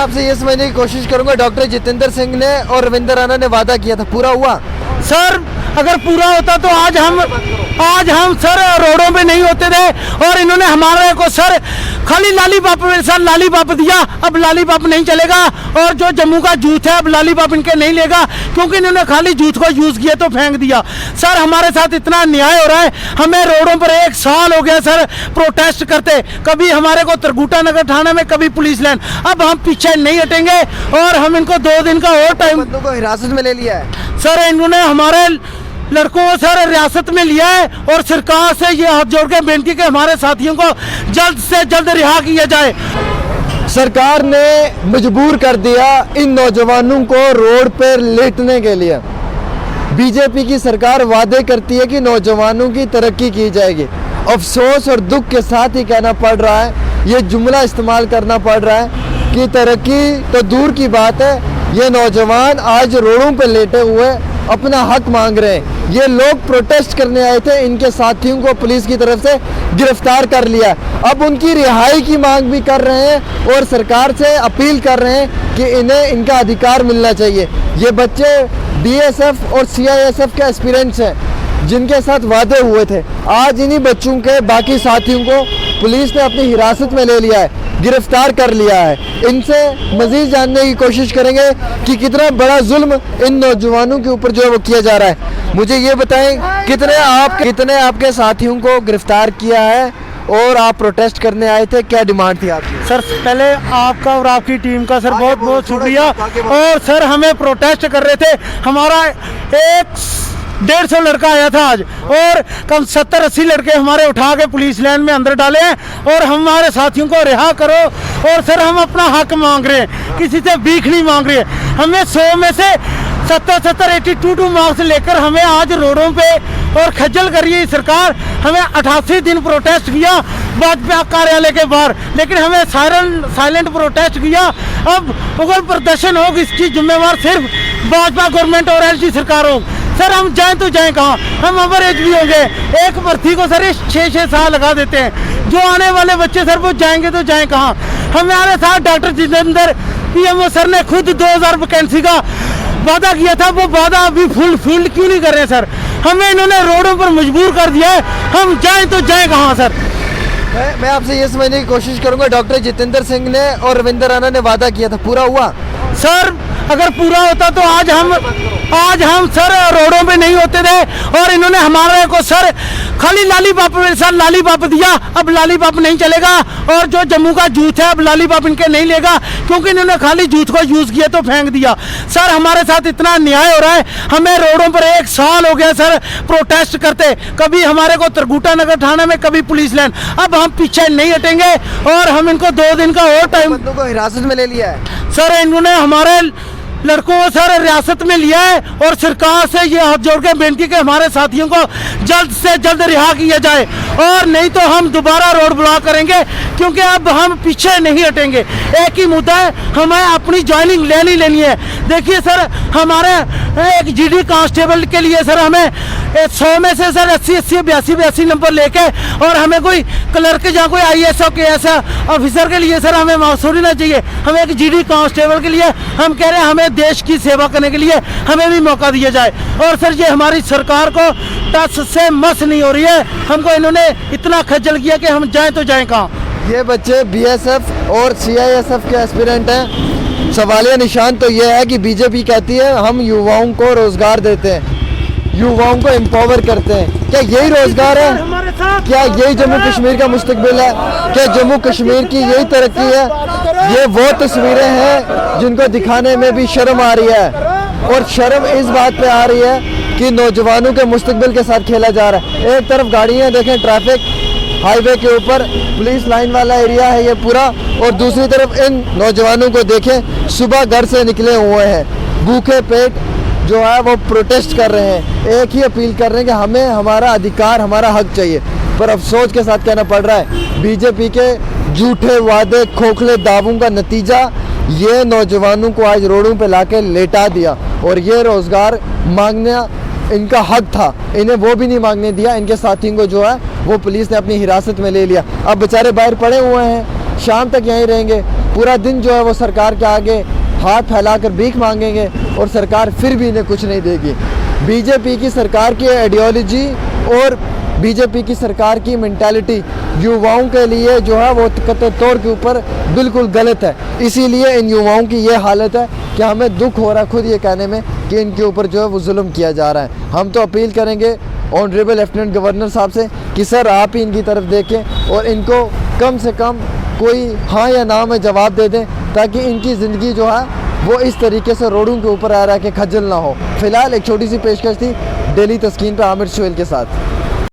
आपसे ये समझने की कोशिश करूंगा, डॉक्टर जितेंद्र सिंह ने और रविंद्र राणा ने वादा किया था, पूरा हुआ? सर अगर पूरा होता तो आज हम सर रोडों पे नहीं होते थे। और इन्होंने हमारे को सर खाली लालीपॉप सर लालीपॉप दिया, अब लालीपॉप नहीं चलेगा। और जो जम्मू का जूथ है अब लालीपॉप इनके नहीं लेगा, क्योंकि इन्होंने खाली जूथ को यूज किया तो फेंक दिया। सर हमारे साथ इतना अन्याय हो रहा है, हमें रोडों पर 1 साल हो गया सर प्रोटेस्ट करते, कभी हमारे को तरगुटा नगर थाना में, कभी पुलिस लाइन। अब हम पीछे नहीं हटेंगे और हम इनको 2 दिन का और टाइम। बंदों को हिरासत में ले लिया है सर, इन्होंने हमारे लड़कों को सर रियासत में लिया है और सरकार से ये हाथ जोड़ के बेनती कि हमारे साथियों को जल्द से जल्द रिहा किया जाए। सरकार ने मजबूर कर दिया इन नौजवानों को रोड पर लेटने के लिए। बीजेपी की सरकार वादे करती है कि नौजवानों की तरक्की की जाएगी। अफसोस और दुख के साथ ही कहना पड़ रहा है, ये जुमला इस्तेमाल करना पड़ रहा है कि तरक्की तो दूर की बात है, ये नौजवान आज रोडों पर लेटे हुए अपना हक मांग रहे हैं। ये लोग प्रोटेस्ट करने आए थे, इनके साथियों को पुलिस की तरफ से गिरफ्तार कर लिया। अब उनकी रिहाई की मांग भी कर रहे हैं और सरकार से अपील कर रहे हैं कि इन्हें इनका अधिकार मिलना चाहिए। ये बच्चे बीएसएफ और सीआईएसएफ के एस्पिरेंट्स हैं जिनके साथ वादे हुए थे। आज इन्हीं बच्चों के बाकी साथियों को पुलिस ने अपनी हिरासत में ले लिया है, गिरफ्तार कर लिया है। इनसे मजीद जानने की कोशिश करेंगे कि कितना बड़ा जुल्म इन नौजवानों के ऊपर जो है वो किया जा रहा है। मुझे ये बताएं, कितने आपके साथियों को गिरफ्तार किया है और आप प्रोटेस्ट करने आए थे, क्या डिमांड थी आपकी? सर पहले आपका और आपकी टीम का सर बहुत बहुत शुक्रिया। और सर हमें प्रोटेस्ट कर रहे थे, हमारा 150 लड़का आया था आज, और कम 70-80 लड़के हमारे उठा के पुलिस लाइन में अंदर डाले हैं और हमारे साथियों को रिहा करो। और सर हम अपना हक मांग रहे हैं, किसी से भीख नहीं मांग रहे हैं। हमें 100 में से 70 82 मार्क्स लेकर हमें आज रोडों पे और खज्जल कर रही है सरकार। हमें 88 दिन प्रोटेस्ट किया भाजपा कार्यालय के बाहर, लेकिन हमें साइलेंट प्रोटेस्ट किया। अब उग्र प्रदर्शन होगा, इसकी जिम्मेवार सिर्फ भाजपा गवर्नमेंट और एलजी सरकार हो। सर हम जाएं तो जाएं कहाँ, हम ओवर एज भी होंगे। एक भर्ती को सर 6-6 साल लगा देते हैं, जो आने वाले बच्चे सर वो जाएंगे तो जाएं कहाँ। हमारे साथ डॉक्टर जितेंद्र पीएमओ सर ने खुद 2000 वैकेंसी का वादा किया था, वो वादा अभी फुलफिल क्यों नहीं कर रहे सर? हमें इन्होंने रोडों पर मजबूर कर दिया है, हम जाएं तो जाएं कहाँ सर? मैं आपसे ये समझने की कोशिश करूंगा, डॉक्टर जितेंद्र सिंह ने और रविंद्र राणा ने वादा किया था, पूरा हुआ? सर अगर पूरा होता तो आज हम सर रोडों पे नहीं होते थे। और इन्होंने हमारे को सर खाली लालीपॉप सर लालीपॉप दिया, अब लालीपॉप नहीं चलेगा। और जो जम्मू का जूथ है अब लालीपॉप इनके नहीं लेगा, क्योंकि इन्होंने खाली जूथ को यूज किया तो फेंक दिया। सर हमारे साथ इतना अन्याय हो रहा है, हमें रोडों पर 1 साल हो गया सर प्रोटेस्ट करते, कभी हमारे को तरगुटा नगर थाना में, कभी पुलिस लाइन। अब हम पीछे नहीं हटेंगे और हम इनको 2 दिन का और टाइम। बंदों को हिरासत में ले लिया है सर, इन्होंने हमारे लड़कों को सर रियासत में लिया है और सरकार से ये हाथ जोड़ के बेनती कि हमारे साथियों को जल्द से जल्द रिहा किया जाए, और नहीं तो हम दोबारा रोड ब्लॉक करेंगे, क्योंकि अब हम पीछे नहीं हटेंगे। एक ही मुद्दा है, हमें अपनी ज्वाइनिंग लेनी है। देखिए सर हमारे एक जीडी कांस्टेबल के लिए सर हमें 100 में से सर 80-82 नंबर लेके, और हमें कोई क्लर्क या कोई IAS के ऐसा ऑफिसर के लिए सर हमें मासूरी ना चाहिए। हमें एक जीडी कांस्टेबल के लिए हम कह रहे हैं, हमें देश की सेवा करने के लिए हमें भी मौका दिया जाए। और सर ये हमारी सरकार को टस से मस नहीं हो रही है, हमको इन्होंने इतना खज्जल किया कि हम जाएं तो जाएं कहाँ। ये बच्चे BSF और CISF के एस्पिरेंट हैं। सवालिया निशान तो ये है कि बीजेपी कहती है हम युवाओं को रोजगार देते हैं, युवाओं को एम्पावर करते हैं। क्या यही रोजगार है? क्या यही जम्मू कश्मीर का मुस्तकबिल है? क्या जम्मू कश्मीर की यही तरक्की है? ये वो तस्वीरें हैं जिनको दिखाने में भी शर्म आ रही है, और शर्म इस बात पे आ रही है कि नौजवानों के मुस्तकबिल के साथ खेला जा रहा है। एक तरफ गाड़ियां देखें, ट्रैफिक हाईवे के ऊपर पुलिस लाइन वाला एरिया है ये पूरा, और दूसरी तरफ इन नौजवानों को देखें, सुबह घर से निकले हुए हैं, भूखे पेट जो है वो प्रोटेस्ट कर रहे हैं। एक ही अपील कर रहे हैं कि हमें हमारा अधिकार, हमारा हक चाहिए। पर अफसोस के साथ कहना पड़ रहा है, बीजेपी के झूठे वादे, खोखले दावों का नतीजा ये नौजवानों को आज रोडों पे लाके लेटा दिया। और ये रोजगार मांगना इनका हक था, इन्हें वो भी नहीं मांगने दिया। इनके साथियों को जो है वो पुलिस ने अपनी हिरासत में ले लिया। अब बेचारे बाहर पड़े हुए हैं, शाम तक यहीं रहेंगे। पूरा दिन जो है वो सरकार के आगे हाथ फैलाकर भीख मांगेंगे और सरकार फिर भी इन्हें कुछ नहीं देगी। बीजेपी की सरकार की आइडियोलॉजी और बीजेपी की सरकार की मेंटालिटी युवाओं के लिए जो है वो कतई तौर के ऊपर बिल्कुल गलत है। इसीलिए इन युवाओं की ये हालत है कि हमें दुख हो रहा है खुद ये कहने में कि इनके ऊपर जो है वो जुल्म किया जा रहा है। हम तो अपील करेंगे ऑनरेबल लेफ्टिनेंट गवर्नर साहब से कि सर आप ही इनकी तरफ देखें और इनको कम से कम कोई हाँ या ना में जवाब दे दें, ताकि इनकी ज़िंदगी जो है वो इस तरीके से रोडों के ऊपर आ रहा है कि खज्जल ना हो। फिलहाल एक छोटी सी पेशकश थी डेली तस्कीन पर आमिर शोएल के साथ।